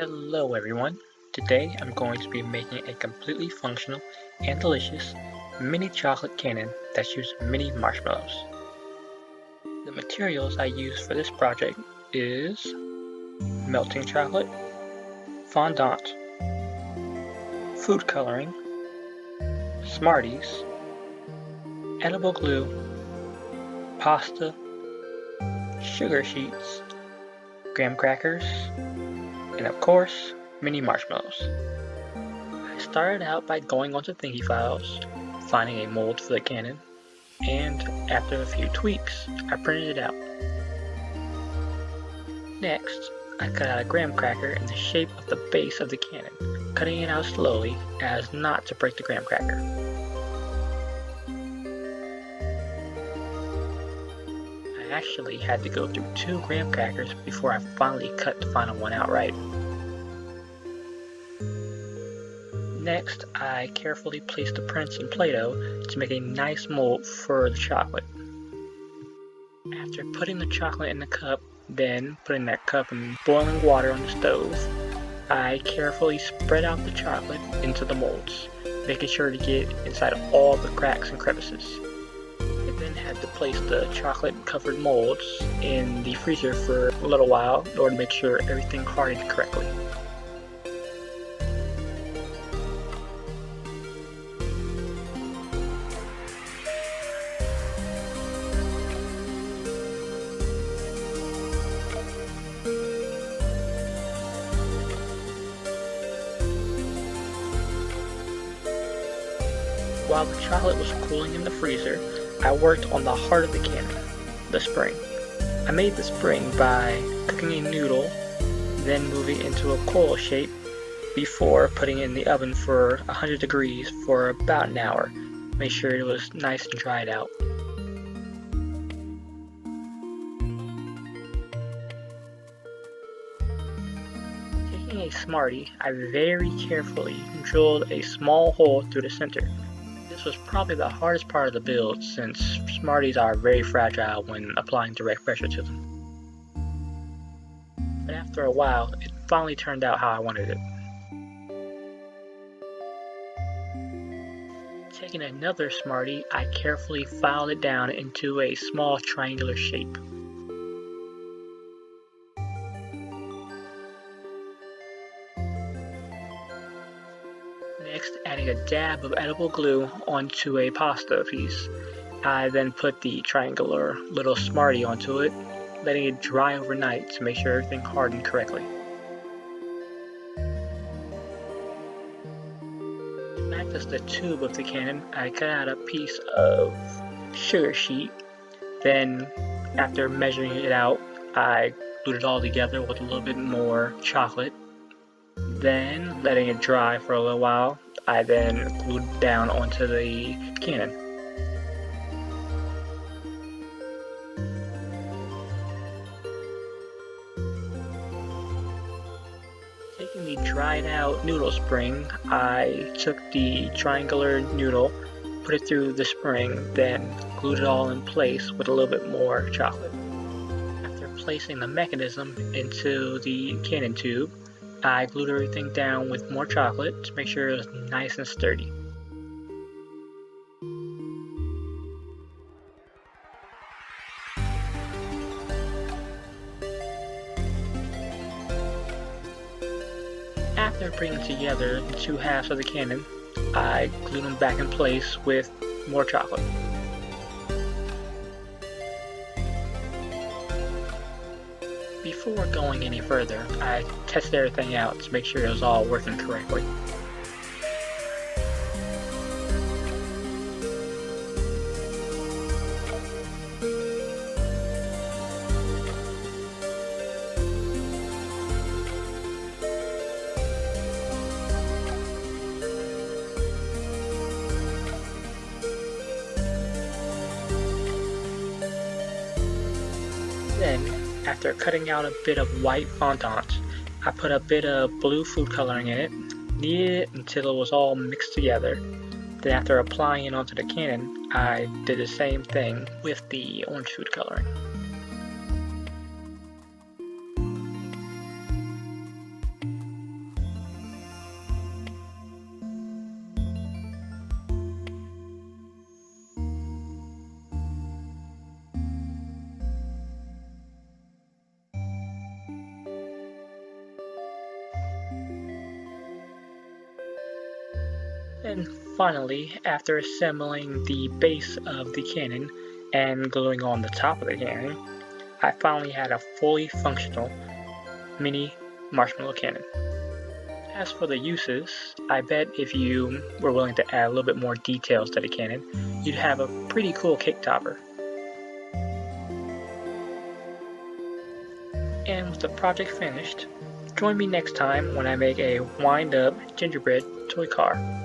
Hello everyone! Today I'm going to be making a completely functional and delicious mini chocolate cannon that shoots mini marshmallows. The materials I use for this project is melting chocolate, fondant, food coloring, Smarties, edible glue, pasta, sugar sheets, graham crackers, and of course, mini marshmallows. I started out by going onto Thingifiles, finding a mold for the cannon, and after a few tweaks, I printed it out. Next, I cut out a graham cracker in the shape of the base of the cannon, cutting it out slowly as not to break the graham cracker. I actually had to go through 2 graham crackers before I finally cut the final one out right. Next, I carefully placed the prints in Play-Doh to make a nice mold for the chocolate. After putting the chocolate in the cup, then putting that cup in boiling water on the stove, I carefully spread out the chocolate into the molds, making sure to get inside of all the cracks and crevices. I then had to place the chocolate covered molds in the freezer for a little while in order to make sure everything hardened correctly. While the chocolate was cooling in the freezer, I worked on the heart of the cannon, the spring. I made the spring by cooking a noodle, then moving it into a coil shape before putting it in the oven for 100 degrees for about an hour. Make sure it was nice and dried out. Taking a Smartie, I very carefully drilled a small hole through the center. This was probably the hardest part of the build since Smarties are very fragile when applying direct pressure to them. But after a while, it finally turned out how I wanted it. Taking another Smartie, I carefully filed it down into a small triangular shape. Next, adding a dab of edible glue onto a pasta piece. I then put the triangular little Smartie onto it, letting it dry overnight to make sure everything hardened correctly. To act as the tube of the cannon, I cut out a piece of sugar sheet. Then, after measuring it out, I glued it all together with a little bit more chocolate. Then, letting it dry for a little while, I then glued it down onto the cannon. Taking the dried out noodle spring, I took the triangular noodle, put it through the spring, then glued it all in place with a little bit more chocolate. After placing the mechanism into the cannon tube, I glued everything down with more chocolate to make sure it was nice and sturdy. After bringing together the 2 halves of the cannon, I glued them back in place with more chocolate. Before going any further, I tested everything out to make sure it was all working correctly. Then, after cutting out a bit of white fondant, I put a bit of blue food coloring in it, kneaded it until it was all mixed together. Then after applying it onto the cannon, I did the same thing with the orange food coloring. And finally, after assembling the base of the cannon and gluing on the top of the cannon, I finally had a fully functional mini marshmallow cannon. As for the uses, I bet if you were willing to add a little bit more details to the cannon, you'd have a pretty cool cake topper. And with the project finished, join me next time when I make a wind-up gingerbread toy car.